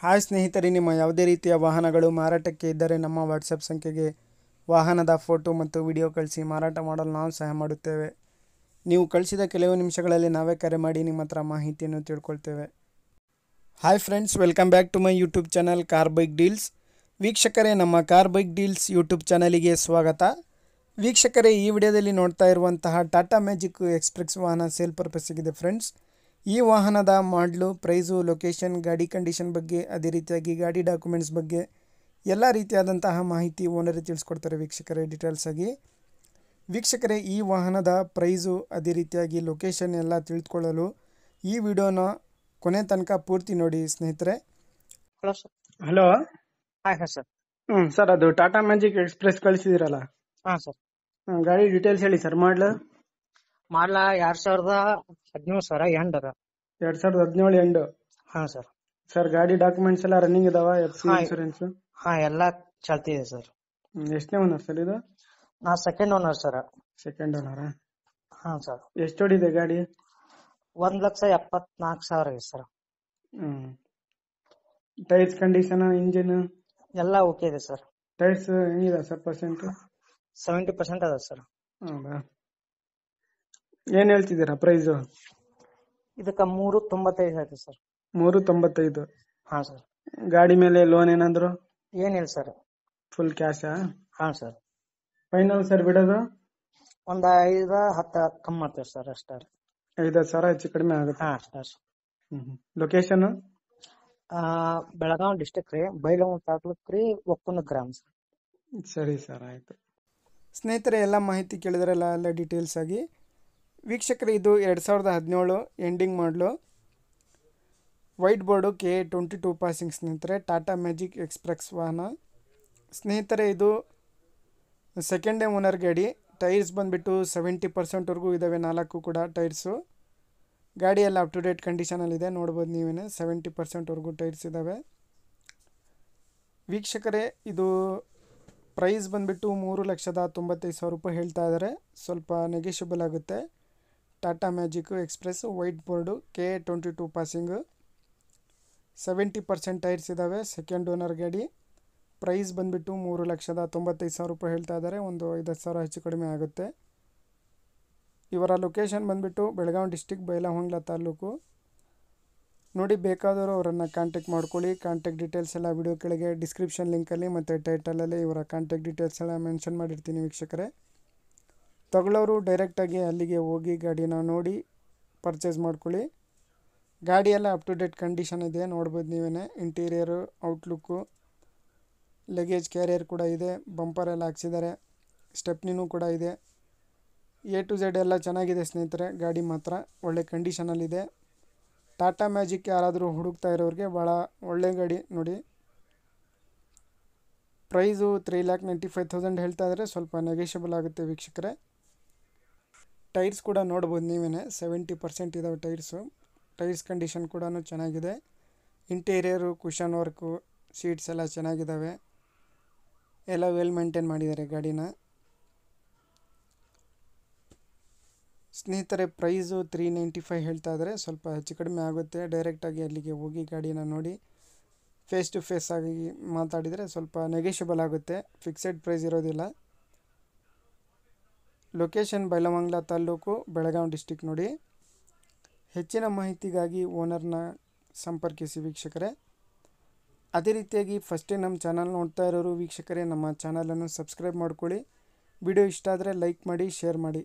Hi ಸ್ನೇಹಿತರೆ, ನಿಮ್ಮ ಯಾವುದೇ ರೀತಿಯ ವಾಹನಗಳು ಮಾರಾಟಕ್ಕೆ ಇದ್ದರೆ ನಮ್ಮ ವಾಟ್ಸಪ್ ಸಂಖ್ಯೆಗೆ ವಾಹನದ ಫೋಟೋ ಮತ್ತು ವಿಡಿಯೋ ಕಳಿಸಿ ಮಾರಾಟ ಮಾಡಲು ನಾವು ಸಹಾಯ ಮಾಡುತ್ತೇವೆ. ನೀವು ಕಳಿಸಿದ ಕೆಲವು ನಿಮಿಷಗಳಲ್ಲಿ ನಾವೇ ಕರೆ ಮಾಡಿ ನಿಮ್ಮ ಹತ್ರ ಮಾಹಿತಿಯನ್ನು ತಿಳ್ಕೊಳ್ತೇವೆ. Hi friends, welcome back to my YouTube channel car bike deals. ವೀಕ್ಷಕರೇ, ನಮ್ಮ ಕಾರ್ ಬೈಕ್ ಡೀಲ್ಸ್ ಯೂಟ್ಯೂಬ್ ಚಾನಲಿಗೆ ಸ್ವಾಗತ. ವೀಕ್ಷಕರೇ, ಈ ವಿಡಿಯೋದಲ್ಲಿ ನೋಡ್ತಾ ಇರುವಂತಹ ಟಾಟಾ ಮ್ಯಾಜಿಕ್ ಎಕ್ಸ್ಪ್ರೆಸ್ ವಾಹನ ಸೇಲ್ ಪರ್ಪಸ್ಸಿಗಿದೆ ಫ್ರೆಂಡ್ಸ್. ಈ ವಾಹನದ ಮಾಡಲು, ಪ್ರೈಸು, ಲೊಕೇಶನ್, ಗಾಡಿ ಕಂಡೀಷನ್ ಬಗ್ಗೆ, ಅದೇ ರೀತಿಯಾಗಿ ಗಾಡಿ ಡಾಕ್ಯುಮೆಂಟ್ಸ್ ಬಗ್ಗೆ ಎಲ್ಲ ರೀತಿಯಾದಂತಹ ಮಾಹಿತಿ ಓನರೇ ತಿಳಿಸ್ಕೊಡ್ತಾರೆ ವೀಕ್ಷಕರೇ ಡೀಟೇಲ್ಸ್ ಆಗಿ. ವೀಕ್ಷಕರೇ, ಈ ವಾಹನದ ಪ್ರೈಸು ಅದೇ ರೀತಿಯಾಗಿ ಲೊಕೇಶನ್ ಎಲ್ಲ ತಿಳಿದುಕೊಳ್ಳಲು ಈ ವಿಡಿಯೋನ ಕೊನೆ ತನಕ ಪೂರ್ತಿ ನೋಡಿ ಸ್ನೇಹಿತರೆ. Hello sir. Hello. Hi sir. Sir, ಅದು ಟಾಟಾ ಮ್ಯಾಜಿಕ್ ಎಕ್ಸ್ಪ್ರೆಸ್ ಕಳಿಸಿದಿರಲ್ಲ, ಹಾಂ ಸರ್. ಗಾಡಿ ಡೀಟೇಲ್ಸ್ ಹೇಳಿ ಸರ್. ಮಾಡಲು ಮಾಡಲ 2017 ಸರ್, ಎಂಡ್ ಅದ. 2017 ಎಂಡು. ಹಾಂ ಸರ್. ಸರ್, ಗಾಡಿ ಡಾಕ್ಯುಮೆಂಟ್ಸ್ ಎಲ್ಲ ರನ್ನಿಂಗ್ ಇದಾವ? FC ಹಾ. ಇನ್ಸೂರೆನ್ಸ್ ಎಲ್ಲ ಚಾಲ್ತಿದೆ ಸರ್. ಎಷ್ಟನೇ ಓನರ್ ಸರ್ ಇದು? ನಾ ಸೆಕೆಂಡ್ ಓನರ್ ಸರ್. ಸೆಕೆಂಡ್ ಓನರಾ? ಹಾಂ ಸರ್. ಎಷ್ಟು ಹೊಡಿದೆ ಗಾಡಿ? 1,74,000 ಇದೆ ಸರ್. ಟೈರ್ಸ್ ಕಂಡೀಷನ್, ಇಂಜಿನ್ ಎಲ್ಲ ಓಕೆ ಇದೆ ಸರ್. ಟೈರ್ಸ್ ಹೆಂಗಿದೆ ಸರ್ ಪರ್ಸೆಂಟ್? 70% ಅದ ಸರ್. ಹೌದಾ? ಏನ್ ಹೇಳ್ತಿದ್ದೀರಾ ಪ್ರೈಸ್? ಇದಕ್ಕೆ 3,95 ಆಯ್ತು ಸರ್. 395. ಹಾಂ ಸರ್. ಗಾಡಿ ಮೇಲೆ ಲೋನ್ ಏನಾದ್ರು? ಏನಿಲ್ಲ ಸರ್. ಫುಲ್ ಕ್ಯಾಶಾ? ಹಾಂ ಸರ್. ಫೈನಲ್ ಸರ್ ಬಿಡೋದು? ಒಂದು 5-10 ಕಮ್ಮಿ ಮಾಡ್ತೀವಿ ಸರ್ ಅಷ್ಟೇ. 5,000 ಹೆಚ್ಚು ಕಡಿಮೆ ಆಗುತ್ತೆ. ಹಾಂ ಅಷ್ಟೇ. ಲೊಕೇಶನ್? ಬೆಳಗಾವಿ ಡಿಸ್ಟಿಕ್ ರೀ, ಬೈಲಹೊಂಗಲ ತಾಲೂಕು ರೀ, ಒಕ್ಕುಂದ ಗ್ರಾಮ ಸರ್. ಸರಿ ಸರ್, ಆಯಿತು. ಸ್ನೇಹಿತರೆ, ಎಲ್ಲ ಮಾಹಿತಿ ಕೇಳಿದ್ರಲ್ಲ, ಎಲ್ಲ ಡೀಟೇಲ್ಸ್ ಆಗಿ. ವೀಕ್ಷಕರೇ, ಇದು 2017 ಎಂಡಿಂಗ್ ಮಾಡಲು, ವೈಟ್ ಬೋರ್ಡು, KA22 ಪಾಸಿಂಗ್ ಸ್ನೇಹಿತರೆ, ಟಾಟಾ ಮ್ಯಾಜಿಕ್ ಎಕ್ಸ್ಪ್ರೆಸ್ ವಾಹನ ಸ್ನೇಹಿತರೆ. ಇದು ಸೆಕೆಂಡ್ ಓನರ್ ಗಾಡಿ. ಟೈರ್ಸ್ ಬಂದುಬಿಟ್ಟು 70% ಇದ್ದಾವೆ, 4 ಕೂಡ ಟೈರ್ಸು. ಗಾಡಿ ಎಲ್ಲ ಅಪ್ ಟು ಡೇಟ್ ಕಂಡೀಷನಲ್ಲಿದೆ, ನೋಡ್ಬೋದು ನೀವೇ. 70% ಟೈರ್ಸ್ ಇದ್ದಾವೆ. ವೀಕ್ಷಕರೇ, ಇದು ಪ್ರೈಸ್ ಬಂದುಬಿಟ್ಟು 3,95,000 ರೂಪಾಯಿ ಹೇಳ್ತಾ ಇದ್ದಾರೆ. ಸ್ವಲ್ಪ ನೆಗೆಷಿಬಲ್ ಆಗುತ್ತೆ. Tata Magic express white board, KA22 passing, 70% tyres ಇದ್ದಾವೆ, ಸೆಕೆಂಡ್ ಓನರ್ ಗಾಡಿ. ಪ್ರೈಸ್ ಬಂದುಬಿಟ್ಟು 3,95,000 ರೂಪಾಯಿ ಹೇಳ್ತಾ ಇದ್ದಾರೆ. ಒಂದು 5,000 ಹೆಚ್ಚು ಕಡಿಮೆ ಆಗುತ್ತೆ. ಇವರ ಲೊಕೇಶನ್ ಬಂದುಬಿಟ್ಟು ಬೆಳಗಾವಿ ಡಿಸ್ಟಿಕ್, ಬೈಲಹೊಂಗಲ ತಾಲೂಕು. ನೋಡಿ, ಬೇಕಾದವರು ಅವರನ್ನು ಕಾಂಟ್ಯಾಕ್ಟ್ ಮಾಡ್ಕೊಳ್ಳಿ. ಕಾಂಟ್ಯಾಕ್ಟ್ ಡೀಟೇಲ್ಸ್ ಎಲ್ಲ ವಿಡಿಯೋ ಕೆಳಗೆ ಡಿಸ್ಕ್ರಿಪ್ಷನ್ ಲಿಂಕಲ್ಲಿ ಮತ್ತು ಟೈಟಲಲ್ಲಿ ಇವರ ಕಾಂಟ್ಯಾಕ್ಟ್ ಡೀಟೇಲ್ಸ್ ಎಲ್ಲ ಮೆನ್ಷನ್ ಮಾಡಿರ್ತೀನಿ ವೀಕ್ಷಕರೇ. ತಗೊಳ್ಳೋರು ಡೈರೆಕ್ಟಾಗಿ ಅಲ್ಲಿಗೆ ಹೋಗಿ ಗಾಡಿನ ನೋಡಿ ಪರ್ಚೇಸ್ ಮಾಡ್ಕೊಳ್ಳಿ. ಗಾಡಿ ಎಲ್ಲ ಅಪ್ ಟು ಡೇಟ್ ಕಂಡೀಷನ್ ಇದೆ, ನೋಡ್ಬೋದು ನೀವೇ. ಇಂಟೀರಿಯರು, ಔಟ್ಲುಕ್ಕು, ಲಗೇಜ್ ಕ್ಯಾರಿಯರ್ ಕೂಡ ಇದೆ, ಬಂಪರ್ ಎಲ್ಲ ಹಾಕ್ಸಿದ್ದಾರೆ, ಸ್ಟೆಪ್ನಿನೂ ಕೂಡ ಇದೆ. A to Z ಎಲ್ಲ ಚೆನ್ನಾಗಿದೆ ಸ್ನೇಹಿತರೆ. ಗಾಡಿ ಮಾತ್ರ ಒಳ್ಳೆ ಕಂಡೀಷನಲ್ಲಿದೆ. ಟಾಟಾ ಮ್ಯಾಜಿಕ್ ಯಾರಾದರೂ ಹುಡುಕ್ತಾ ಇರೋರಿಗೆ ಭಾಳ ಒಳ್ಳೆ ಗಾಡಿ ನೋಡಿ. ಪ್ರೈಸು 3,95,000 ಹೇಳ್ತಾ ಇದ್ದಾರೆ. ಸ್ವಲ್ಪ ನೆಗೆಷಿಬಲ್ ಆಗುತ್ತೆ ವೀಕ್ಷಕರೇ. ಟೈರ್ಸ್ ಕೂಡ ನೋಡ್ಬೋದು ನೀವೇ, 70% ಇದಾವೆ ಟೈರ್ಸು. ಟೈರ್ಸ್ ಕಂಡೀಷನ್ ಕೂಡ ಚೆನ್ನಾಗಿದೆ. ಇಂಟೀರಿಯರು, ಕುಷನ್ ವರ್ಕು, ಸೀಟ್ಸ್ ಎಲ್ಲ ಚೆನ್ನಾಗಿದ್ದಾವೆ. ಎಲ್ಲ ವೆಲ್ ಮೇಂಟೈನ್ ಮಾಡಿದ್ದಾರೆ ಗಾಡಿನ. ಸ್ನೇಹಿತರೆ, ಪ್ರೈಸು 395 ಹೇಳ್ತಾ ಇದ್ದಾರೆ. ಸ್ವಲ್ಪ ಹೆಚ್ಚು ಕಡಿಮೆ ಆಗುತ್ತೆ. ಡೈರೆಕ್ಟಾಗಿ ಅಲ್ಲಿಗೆ ಹೋಗಿ ಗಾಡಿನ ನೋಡಿ ಫೇಸ್ ಟು ಫೇಸ್ ಆಗಿ ಮಾತಾಡಿದರೆ ಸ್ವಲ್ಪ ನೆಗೆಷಿಬಲ್ ಆಗುತ್ತೆ. ಫಿಕ್ಸೆಡ್ ಪ್ರೈಸ್ ಇರೋದಿಲ್ಲ. ಲೊಕೇಶನ್ ಬೈಲಹೊಂಗಲ ತಾಲೂಕು, ಬೆಳಗಾವಿ ಡಿಸ್ಟಿಕ್ ನೋಡಿ. ಹೆಚ್ಚಿನ ಮಾಹಿತಿಗಾಗಿ ಓನರ್ನ ಸಂಪರ್ಕಿಸಿ ವೀಕ್ಷಕರೇ. ಅದೇ ರೀತಿಯಾಗಿ ಫಸ್ಟ್ ಟೈಮ್ ನಮ್ಮ ಚಾನಲ್ ನೋಡ್ತಾ ಇರೋರು ವೀಕ್ಷಕರೇ, ನಮ್ಮ ಚಾನಲನ್ನು ಸಬ್ಸ್ಕ್ರೈಬ್ ಮಾಡ್ಕೊಳ್ಳಿ. ವಿಡಿಯೋ ಇಷ್ಟ ಆದರೆ ಲೈಕ್ ಮಾಡಿ, ಶೇರ್ ಮಾಡಿ.